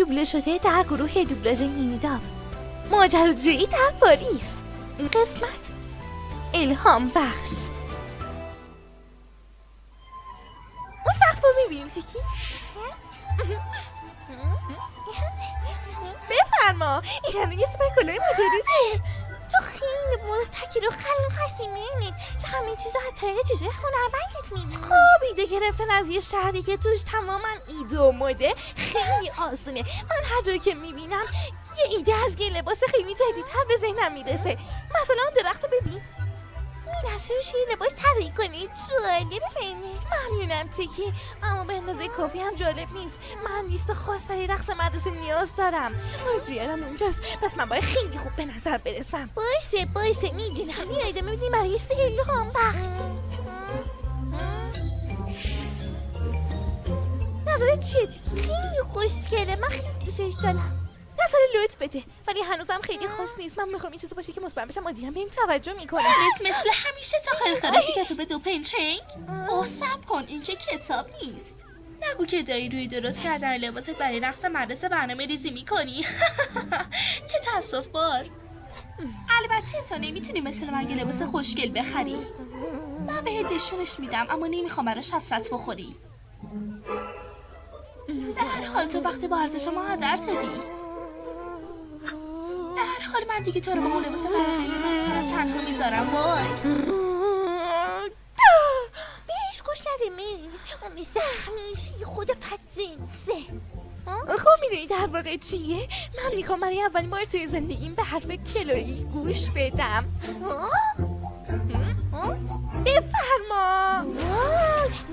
دوبله شده در گروه دوبلاژ مینیداب. ماجراجویی در پاریس. این قسمت الهام بخش. اون سقف رو میبینی تیکی؟ بفرما. این همه یه سوپر کلاه مدرسه. تو خیلی مرتکی رو خلق هستی میرینید. تو همین چیزا از طریق چیزای هنرمندت میبینی. خب ایده گرفتن از یه شهری که توش تماما ایده و مده خیلی آسونه. من هر جایی که میبینم یه ایده از یه لباس خیلی جدیدتر به ذهنم میرسه. مثلا اون درخت رو ببین، میرسه روش یه لباس طراحی کنی. جالبه بینه. ممنونم تیکی، اما به اندازه کافی هم جالب نیست. من لیست خاص برای رقص مدرسه نیاز دارم. مجریانم اونجاست، پس من باید خیلی خوب به نظر برسم. باشه میدونم. یه ایده میبینیم برای الهام بخش. نظرت چیه تیکی؟ خیلی خوشگله. من خیلی دوستش دارم. نظر لطف بده، ولی هنوزم خیلی خاص نیست. من میخوام این چیزی باشه که مطمئن بشم مدیرم بهم توجه میکنه. مثل همیشه تا خرخراتی کتاب دو پنچنگ. اوه صبر کن، این که کتاب نیست. نگو که داری روی درست کردن لباست برای رقص مدرسه برنامه ریزی میکنی. چه تأسف بار. البته تو نمیتونی مثل من یه لباس خوشگل بخری. من بهت نشونش میدم، اما نمیخوام براش حسرت بخوری. به هر حال تو وقتی با ارزش ما هدر دادی. به هر حال من دیگه تو رو با اون لباس برقی مسخره تنها میذارم. وای بهش گوش نده میز. اون زخمیشی خود پتینسه. خب میدونی در واقع چیه؟ من میخوام برای اولین بار توی زندگیم به حرف کلویی گوش بدم. بفرما.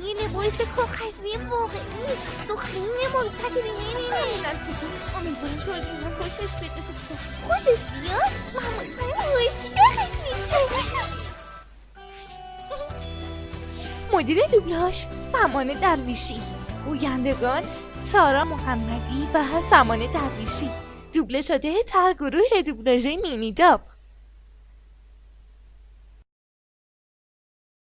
یه لباس کاغذی واقعی. تو خیلی مرتکی نمی‌بینی. امیدوارم که آجونم خوشش برسه. خوشش بیاد؟ من مطمئنم عاشقش میشه. مدیر دوبلاژ سمان درویشی. گویندگان تارا محمدی و سمان درویشی. دوبله شده در گروه دوبلاژ مینیداب.